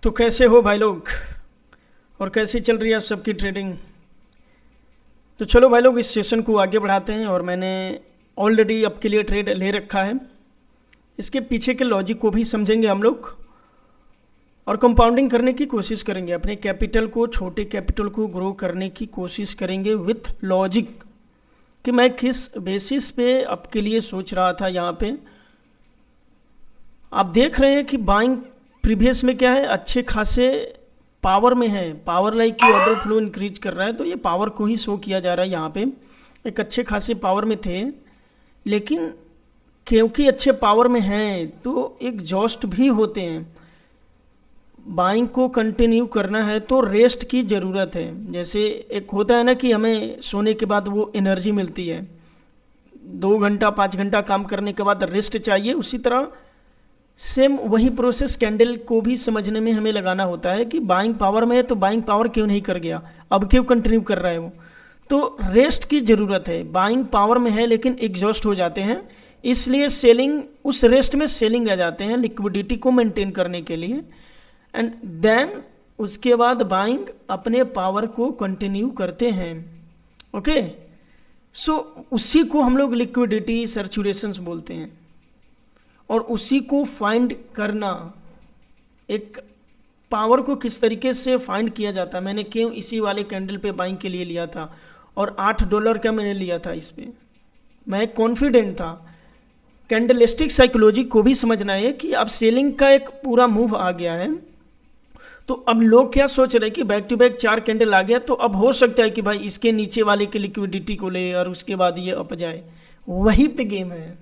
तो कैसे हो भाई लोग, और कैसी चल रही है आप सबकी ट्रेडिंग। तो चलो भाई लोग, इस सेशन को आगे बढ़ाते हैं। और मैंने ऑलरेडी आपके लिए ट्रेड ले रखा है। इसके पीछे के लॉजिक को भी समझेंगे हम लोग और कंपाउंडिंग करने की कोशिश करेंगे। अपने कैपिटल को, छोटे कैपिटल को ग्रो करने की कोशिश करेंगे विथ लॉजिक, कि मैं किस बेसिस पे आपके लिए सोच रहा था। यहाँ पे आप देख रहे हैं कि बाइंग प्रीवियस में क्या है, अच्छे खासे पावर में है। पावर लाइक की ऑर्डर फ्लो इंक्रीज कर रहा है, तो ये पावर को ही शो किया जा रहा है। यहाँ पे एक अच्छे खासे पावर में थे, लेकिन क्योंकि अच्छे पावर में हैं तो एग्जॉस्ट भी होते हैं। बाइंग को कंटिन्यू करना है तो रेस्ट की ज़रूरत है। जैसे एक होता है ना कि हमें सोने के बाद वो एनर्जी मिलती है, 2 घंटा 5 घंटा काम करने के बाद रेस्ट चाहिए। उसी तरह सेम वही प्रोसेस कैंडल को भी समझने में हमें लगाना होता है कि बाइंग पावर में है तो बाइंग पावर क्यों नहीं कर गया, अब क्यों कंटिन्यू कर रहा है वो। तो रेस्ट की ज़रूरत है। बाइंग पावर में है लेकिन एग्जॉस्ट हो जाते हैं, इसलिए सेलिंग, उस रेस्ट में सेलिंग आ जाते हैं लिक्विडिटी को मेंटेन करने के लिए। एंड देन उसके बाद बाइंग अपने पावर को कंटिन्यू करते हैं। ओके, सो उसी को हम लोग लिक्विडिटी सैचुरेशंस बोलते हैं। और उसी को फाइंड करना, एक पावर को किस तरीके से फाइंड किया जाता है। मैंने क्यों इसी वाले कैंडल पे बाइंग के लिए लिया था और $8 का मैंने लिया था इस पे, मैं कॉन्फिडेंट था। कैंडलिस्टिक साइकोलॉजी को भी समझना है कि अब सेलिंग का एक पूरा मूव आ गया है, तो अब लोग क्या सोच रहे हैं कि बैक टू बैक 4 कैंडल आ गया, तो अब हो सकता है कि भाई इसके नीचे वाले की लिक्विडिटी को ले और उसके बाद ये अप जाए। वहीं पे गेम है,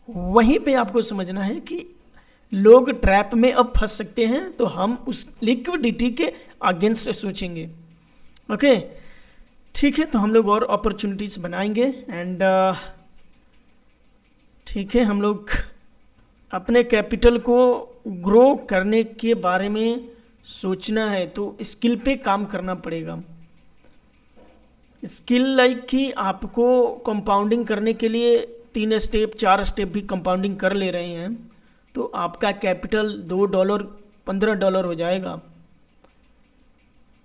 वहीं पे आपको समझना है कि लोग ट्रैप में अब फंस सकते हैं, तो हम उस लिक्विडिटी के अगेंस्ट सोचेंगे। ओके, ठीक है, तो हम लोग और अपॉर्चुनिटीज़ बनाएंगे। एंड ठीक है, हम लोग अपने कैपिटल को ग्रो करने के बारे में सोचना है तो स्किल पे काम करना पड़ेगा। स्किल लाइक कि आपको कंपाउंडिंग करने के लिए 3 स्टेप 4 स्टेप भी कंपाउंडिंग कर ले रहे हैं, तो आपका कैपिटल $2 $15 हो जाएगा।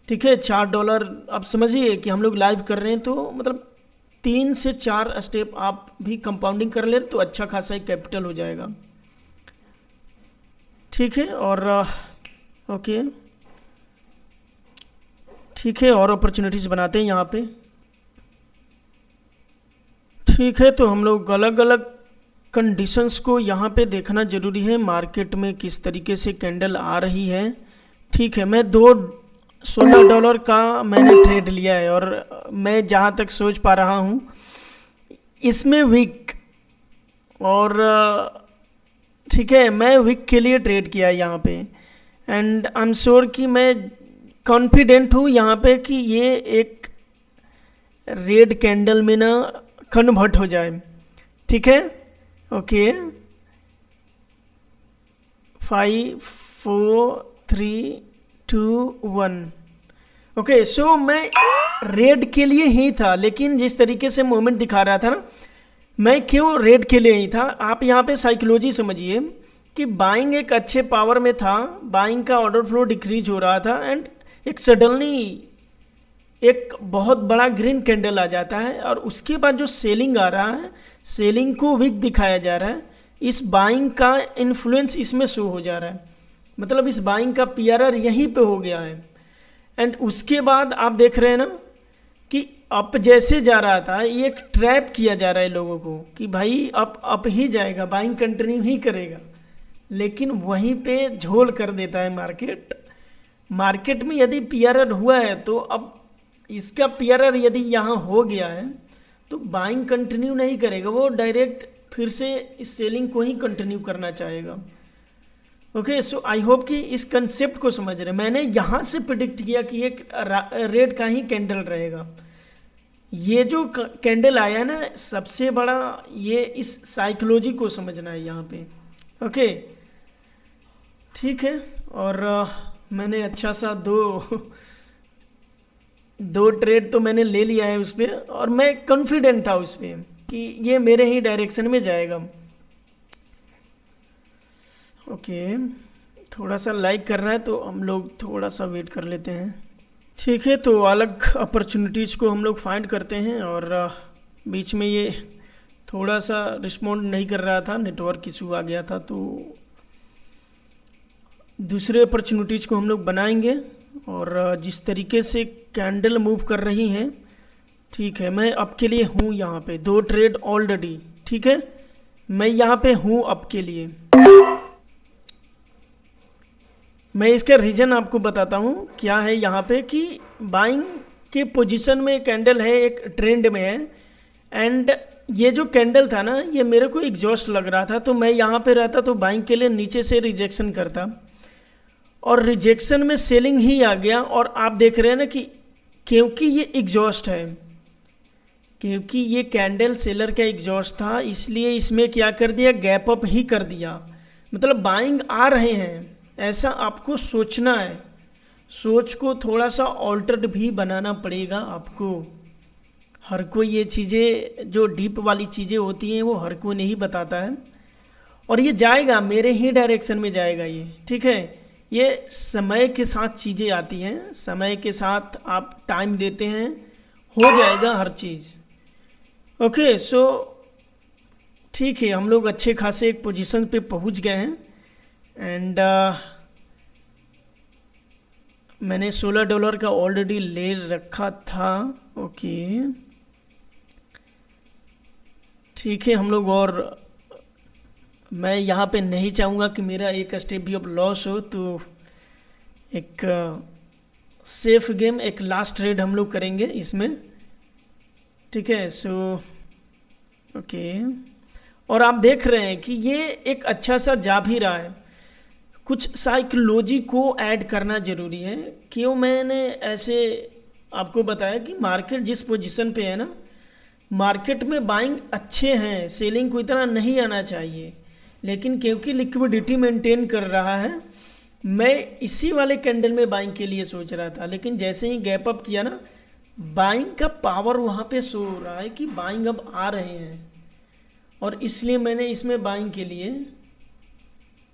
ठीक है, $4 आप समझिए कि हम लोग लाइव कर रहे हैं, तो मतलब 3 से 4 स्टेप आप भी कंपाउंडिंग कर ले तो अच्छा खासा एक कैपिटल हो जाएगा। ठीक है, और ओके, ठीक है, और अपॉर्चुनिटीज़ बनाते हैं यहाँ पे। ठीक है, तो हम लोग अलग अलग कंडीशंस को यहाँ पे देखना ज़रूरी है, मार्केट में किस तरीके से कैंडल आ रही है। ठीक है, मैं $16 का मैंने ट्रेड लिया है, और मैं जहाँ तक सोच पा रहा हूँ इसमें वीक, और ठीक है, मैं वीक के लिए ट्रेड किया है यहाँ पे। एंड आई एम श्योर कि मैं कॉन्फिडेंट हूँ यहाँ पे कि ये एक रेड कैंडल में ना कन्वर्ट हो जाए। ठीक है, ओके, 5 4 3 2 1। ओके, सो मैं रेड के लिए ही था, लेकिन जिस तरीके से मूवमेंट दिखा रहा था ना, मैं क्यों रेड के लिए ही था। आप यहाँ पे साइकोलॉजी समझिए कि बाइंग एक अच्छे पावर में था, बाइंग का ऑर्डर फ्लो डिक्रीज हो रहा था, एंड एक सडनली एक बहुत बड़ा ग्रीन कैंडल आ जाता है, और उसके बाद जो सेलिंग आ रहा है, सेलिंग को वीक दिखाया जा रहा है। इस बाइंग का इन्फ्लुएंस इसमें शो हो जा रहा है, मतलब इस बाइंग का पीआरआर यहीं पे हो गया है। एंड उसके बाद आप देख रहे हैं ना कि अप जैसे जा रहा था, ये एक ट्रैप किया जा रहा है लोगों को कि भाई अप ही जाएगा, बाइंग कंटिन्यू ही करेगा, लेकिन वहीं पे झोल कर देता है मार्केट। मार्केट में यदि पीआरआर हुआ है, तो अब इसका पीआरआर यदि यहाँ हो गया है तो बाइंग कंटिन्यू नहीं करेगा, वो डायरेक्ट फिर से इस सेलिंग को ही कंटिन्यू करना चाहेगा। ओके, सो आई होप कि इस कंसेप्ट को समझ रहे हैं। मैंने यहाँ से प्रिडिक्ट किया कि एक रेड का ही कैंडल रहेगा। ये जो कैंडल आया है ना, सबसे बड़ा ये इस साइकोलॉजी को समझना है यहाँ पे। ओके, ठीक है, और मैंने अच्छा सा दो ट्रेड तो मैंने ले लिया है उस पर, और मैं कॉन्फिडेंट था उस पर कि ये मेरे ही डायरेक्शन में जाएगा। ओके, थोड़ा सा लाइक कर रहा है तो हम लोग थोड़ा सा वेट कर लेते हैं। ठीक है, तो अलग अपॉर्चुनिटीज़ को हम लोग फाइंड करते हैं, और बीच में ये थोड़ा सा रिस्पॉन्ड नहीं कर रहा था, नेटवर्क इशू आ गया था, तो दूसरे अपॉर्चुनिटीज़ को हम लोग बनाएंगे। और जिस तरीके से कैंडल मूव कर रही हैं, ठीक है, मैं अब के लिए हूँ यहाँ पे 2 ट्रेड ऑलरेडी, ठीक है, मैं यहाँ पे हूँ अब के लिए। मैं इसका रीज़न आपको बताता हूँ क्या है यहाँ पे, कि बाइंग के पोजीशन में कैंडल है, एक ट्रेंड में है, एंड ये जो कैंडल था ना, ये मेरे को एग्जॉस्ट लग रहा था, तो मैं यहाँ पे रहता तो बाइंग के लिए नीचे से रिजेक्शन करता, और रिजेक्शन में सेलिंग ही आ गया। और आप देख रहे हैं ना कि क्योंकि ये एग्जॉस्ट है, क्योंकि ये कैंडल सेलर का एग्जॉस्ट था, इसलिए इसमें क्या कर दिया, गैप अप ही कर दिया। मतलब बाइंग आ रहे हैं, ऐसा आपको सोचना है, सोच को थोड़ा सा ऑल्टर्ड भी बनाना पड़ेगा आपको। हर कोई ये चीज़ें जो डीप वाली चीज़ें होती हैं वो हर कोई नहीं बताता है, और ये जाएगा मेरे ही डायरेक्शन में जाएगा ये, ठीक है। ये समय के साथ चीज़ें आती हैं, समय के साथ आप टाइम देते हैं, हो जाएगा हर चीज़। ओके, सो ठीक है, हम लोग अच्छे खासे एक पोजीशन पे पहुंच गए हैं, एंड मैंने $16 का ऑलरेडी ले रखा था। ओके, ठीक है, हम लोग, और मैं यहाँ पे नहीं चाहूँगा कि मेरा एक स्टेप भी अब लॉस हो, तो एक सेफ गेम, एक लास्ट ट्रेड हम लोग करेंगे इसमें, ठीक है। सो ओके, और आप देख रहे हैं कि ये एक अच्छा सा जा भी रहा है। कुछ साइकोलॉजी को ऐड करना ज़रूरी है। क्यों मैंने ऐसे आपको बताया कि मार्केट जिस पोजीशन पे है ना, मार्केट में बाइंग अच्छे हैं, सेलिंग को इतना नहीं आना चाहिए, लेकिन क्योंकि लिक्विडिटी मेंटेन कर रहा है, मैं इसी वाले कैंडल में बाइंग के लिए सोच रहा था, लेकिन जैसे ही गैप अप किया ना, बाइंग का पावर वहाँ पे शो हो रहा है कि बाइंग अब आ रहे हैं, और इसलिए मैंने इसमें बाइंग के लिए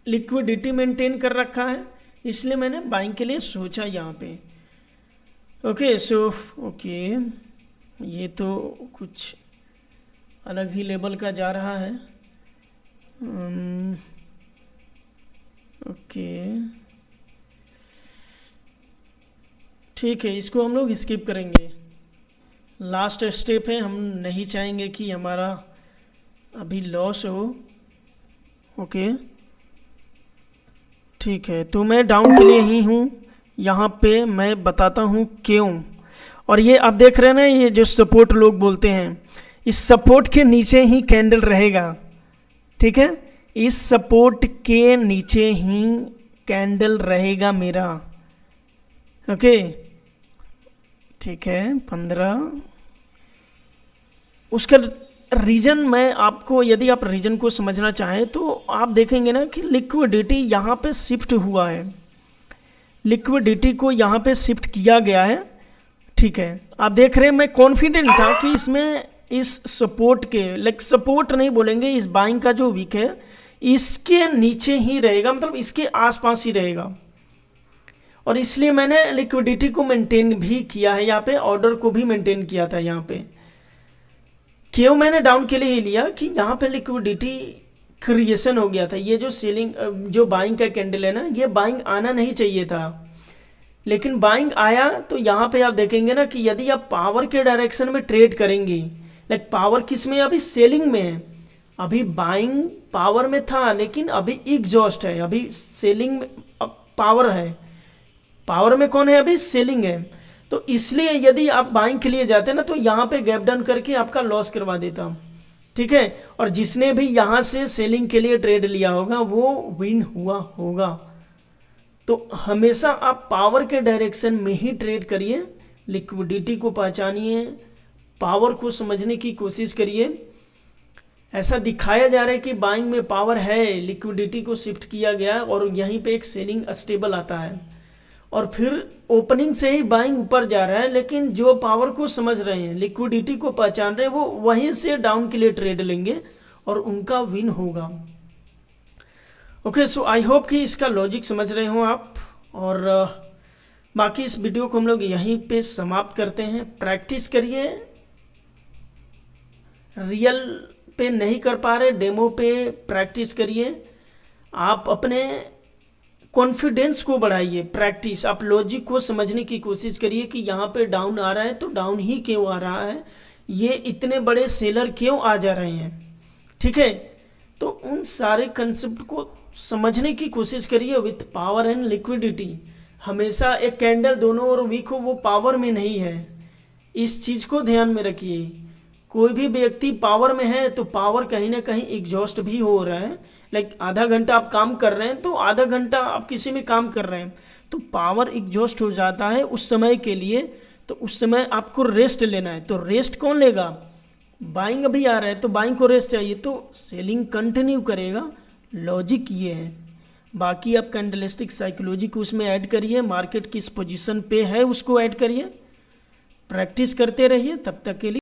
लिक्विडिटी मेंटेन कर रखा है, इसलिए मैंने बाइंग के लिए सोचा यहाँ पे। ओके, सो ओके, ये तो कुछ अलग ही लेवल का जा रहा है। ओके, ठीक है, इसको हम लोग स्किप करेंगे। लास्ट स्टेप है, हम नहीं चाहेंगे कि हमारा अभी लॉस हो। ओके, ठीक है, तो मैं डाउन के लिए ही हूँ यहाँ पे, मैं बताता हूँ क्यों। और ये आप देख रहे हैं ना, ये जो सपोर्ट लोग बोलते हैं, इस सपोर्ट के नीचे ही कैंडल रहेगा, ठीक है, इस सपोर्ट के नीचे ही कैंडल रहेगा मेरा। ओके, ठीक है, 15। उसका रीजन मैं आपको, यदि आप रीजन को समझना चाहें तो आप देखेंगे ना कि लिक्विडिटी यहाँ पे शिफ्ट हुआ है, लिक्विडिटी को यहाँ पे शिफ्ट किया गया है, ठीक है। आप देख रहे हैं, मैं कॉन्फिडेंट था कि इसमें इस सपोर्ट के, लाइक सपोर्ट नहीं बोलेंगे, इस बाइंग का जो वीक है इसके नीचे ही रहेगा, मतलब इसके आसपास ही रहेगा, और इसलिए मैंने लिक्विडिटी को मेंटेन भी किया है यहाँ पे, ऑर्डर को भी मेंटेन किया था यहाँ पे। क्यों मैंने डाउन के लिए ही लिया कि यहाँ पे लिक्विडिटी क्रिएशन हो गया था। ये जो सेलिंग, जो बाइंग का कैंडल है ना, ये बाइंग आना नहीं चाहिए था, लेकिन बाइंग आया। तो यहाँ पे आप देखेंगे ना कि यदि आप पावर के डायरेक्शन में ट्रेड करेंगे, लाइक पावर किस में, अभी सेलिंग में है, अभी बाइंग पावर में था लेकिन अभी एग्जॉस्ट है, अभी सेलिंग में पावर है, पावर में कौन है, अभी सेलिंग है। तो इसलिए यदि आप बाइंग के लिए जाते ना, तो यहाँ पे गैप डाउन करके आपका लॉस करवा देता, ठीक है। और जिसने भी यहाँ से सेलिंग के लिए ट्रेड लिया होगा वो विन हुआ होगा। तो हमेशा आप पावर के डायरेक्शन में ही ट्रेड करिए, लिक्विडिटी को पहचानिए, पावर को समझने की कोशिश करिए। ऐसा दिखाया जा रहा है कि बाइंग में पावर है, लिक्विडिटी को शिफ्ट किया गया और यहीं पे एक सेलिंग स्टेबल आता है, और फिर ओपनिंग से ही बाइंग ऊपर जा रहा है। लेकिन जो पावर को समझ रहे हैं, लिक्विडिटी को पहचान रहे हैं, वो वहीं से डाउन के लिए ट्रेड लेंगे और उनका विन होगा। ओके, सो आई होप कि इसका लॉजिक समझ रहे हो आप। और बाकी इस वीडियो को हम लोग यहीं पे समाप्त करते हैं। प्रैक्टिस करिए, रियल पे नहीं कर पा रहे, डेमो पे प्रैक्टिस करिए। आप अपने कॉन्फिडेंस को बढ़ाइए, प्रैक्टिस, आप लॉजिक को समझने की कोशिश करिए कि यहाँ पे डाउन आ रहा है तो डाउन ही क्यों आ रहा है, ये इतने बड़े सेलर क्यों आ जा रहे हैं, ठीक है। तो उन सारे कंसेप्ट को समझने की कोशिश करिए विथ पावर एंड लिक्विडिटी। हमेशा एक कैंडल दोनों ओर वीक हो, वो पावर में नहीं है, इस चीज़ को ध्यान में रखिए। कोई भी व्यक्ति पावर में है तो पावर कहीं ना कहीं एग्जॉस्ट भी हो रहा है। लाइक आधा घंटा आप काम कर रहे हैं तो आधा घंटा आप किसी में काम कर रहे हैं तो पावर एग्जॉस्ट हो जाता है उस समय के लिए। तो उस समय आपको रेस्ट लेना है, तो रेस्ट कौन लेगा? बाइंग अभी आ रहा है तो बाइंग को रेस्ट चाहिए, तो सेलिंग कंटिन्यू करेगा। लॉजिक ये है। बाकी आप कैंडलिस्टिक साइकोलॉजी को उसमें ऐड करिए, मार्केट किस पोजीशन पे है उसको ऐड करिए, प्रैक्टिस करते रहिए। तब तक के लिए